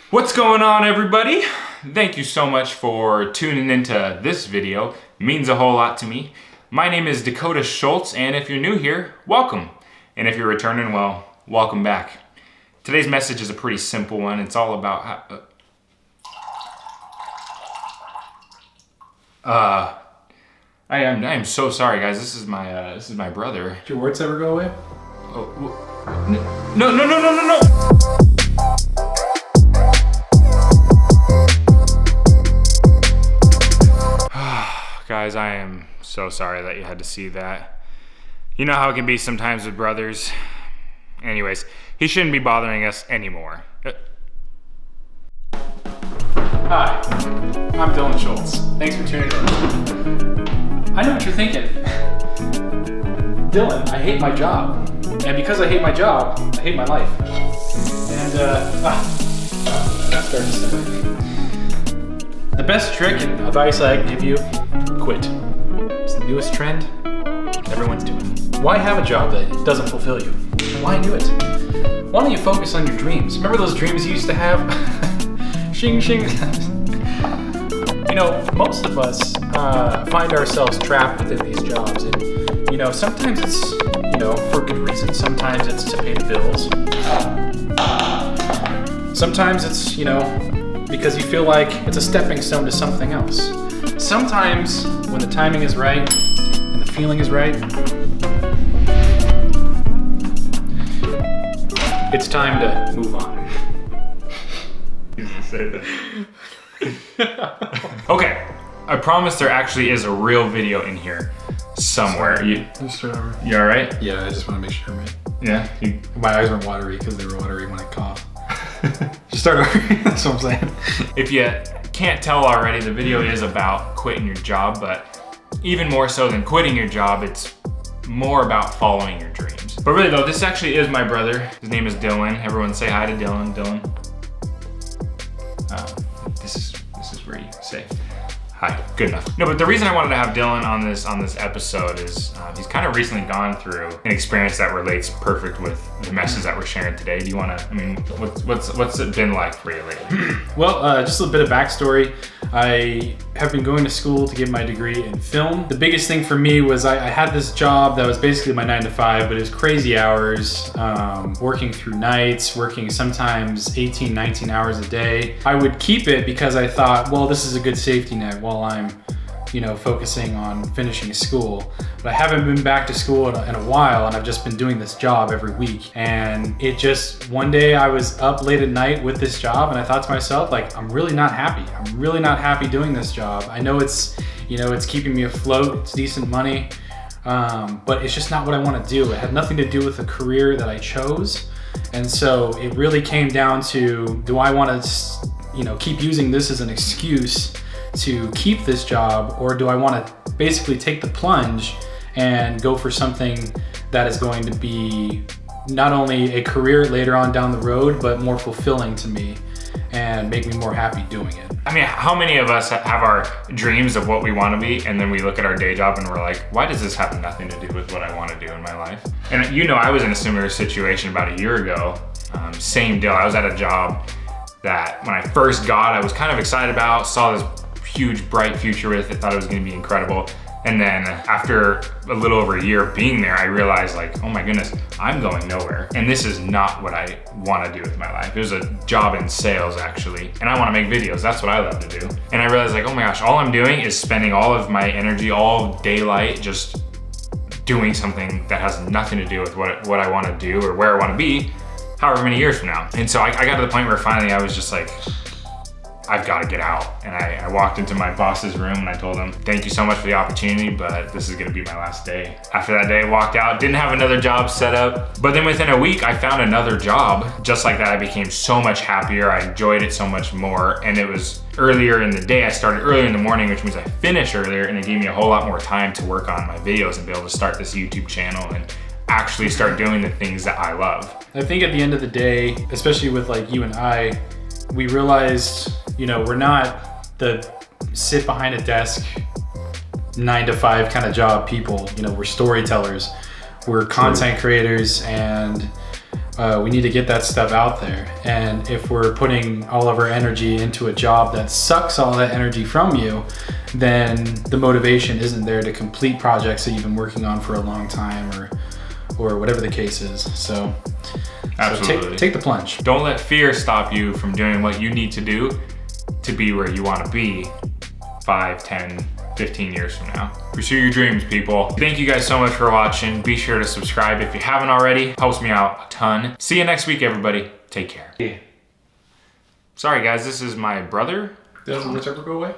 What's going on, everybody? Thank you so much for tuning into this video. It means a whole lot to me. My name is Dakota Schultz, and if you're new here, welcome. And if you're returning, well, welcome back. Today's message is a pretty simple one. It's all about how, I am so sorry, guys. This is my brother. Did your warts ever go away? Oh, no. Guys, I am so sorry that you had to see that. You know how it can be sometimes with brothers. Anyways, he shouldn't be bothering us anymore. Hi, I'm Dylan Schultz. Thanks for tuning in. I know what you're thinking. Dylan, I hate my job. And because I hate my job, I hate my life. And, starting to simmer. The best trick and advice I can give you, quit. It's the newest trend. Everyone's doing it. Why have a job that doesn't fulfill you? Why do it? Why don't you focus on your dreams? Remember those dreams you used to have? Shing, shing. You know, most of us find ourselves trapped within these jobs. And, you know, sometimes it's, for good reason. Sometimes it's to pay the bills. Sometimes it's, because you feel like it's a stepping stone to something else. Sometimes, when the timing is right and the feeling is right, it's time to move on. Say that. Okay, I promise there actually is a real video in here somewhere. Just start over. You all right? Yeah, I just want to make sure, man. Yeah. My eyes weren't watery because they were watery when I coughed. Just start over. That's what I'm saying. If you can't tell already, the video is about quitting your job, but even more so than quitting your job, it's more about following your dreams. But really though, this actually is my brother. His name is Dylan. Everyone say hi to Dylan. Dylan. This is where you say hi. Good enough. No, but the reason I wanted to have Dylan on this episode is he's kind of recently gone through an experience that relates perfect with the message that we're sharing today. Do you want to? I mean, what's it been like for you lately? Well, just a bit of backstory. I have been going to school to get my degree in film. The biggest thing for me was I had this job that was basically my 9 to 5, but it was crazy hours, working through nights, working sometimes 18, 19 hours a day. I would keep it because I thought, well, this is a good safety net while I'm, focusing on finishing school. But I haven't been back to school in a while, and I've just been doing this job every week. And it just, one day I was up late at night with this job, and I thought to myself, like, I'm really not happy. I'm really not happy doing this job. I know it's, it's keeping me afloat, it's decent money, but it's just not what I want to do. It had nothing to do with the career that I chose. And so it really came down to, do I want to, keep using this as an excuse to keep this job, or do I want to basically take the plunge and go for something that is going to be not only a career later on down the road, but more fulfilling to me and make me more happy doing it. I mean, how many of us have our dreams of what we want to be, and then we look at our day job and we're like, why does this have nothing to do with what I want to do in my life? And I was in a similar situation about a year ago. Same deal. I was at a job that when I first got, I was kind of excited about, saw this huge bright future with it, thought it was going to be incredible. And then after a little over a year of being there, I realized, like, oh my goodness, I'm going nowhere. And this is not what I want to do with my life. It was a job in sales, actually. And I want to make videos. That's what I love to do. And I realized, like, oh my gosh, all I'm doing is spending all of my energy, all daylight, just doing something that has nothing to do with what I want to do or where I want to be however many years from now. And so I got to the point where finally I was just like, I've got to get out. And I walked into my boss's room and I told him, thank you so much for the opportunity, but this is gonna be my last day. After that day, I walked out, didn't have another job set up. But then within a week, I found another job. Just like that, I became so much happier. I enjoyed it so much more. And it was earlier in the day. I started earlier in the morning, which means I finished earlier, and it gave me a whole lot more time to work on my videos and be able to start this YouTube channel and actually start doing the things that I love. I think at the end of the day, especially with like you and I, we realized, we're not the sit behind a desk 9 to 5 kind of job people. We're storytellers, we're content creators, and we need to get that stuff out there. And if we're putting all of our energy into a job that sucks all that energy from you, then the motivation isn't there to complete projects that you've been working on for a long time, or whatever the case is. So Absolutely. take the plunge. Don't let fear stop you from doing what you need to do to be where you want to be 5, 10, 15 years from now. Pursue your dreams, people. Thank you guys so much for watching. Be sure to subscribe if you haven't already. Helps me out a ton. See you next week, everybody. Take care. Yeah. Sorry, guys. This is my brother. Doesn't this ever go away?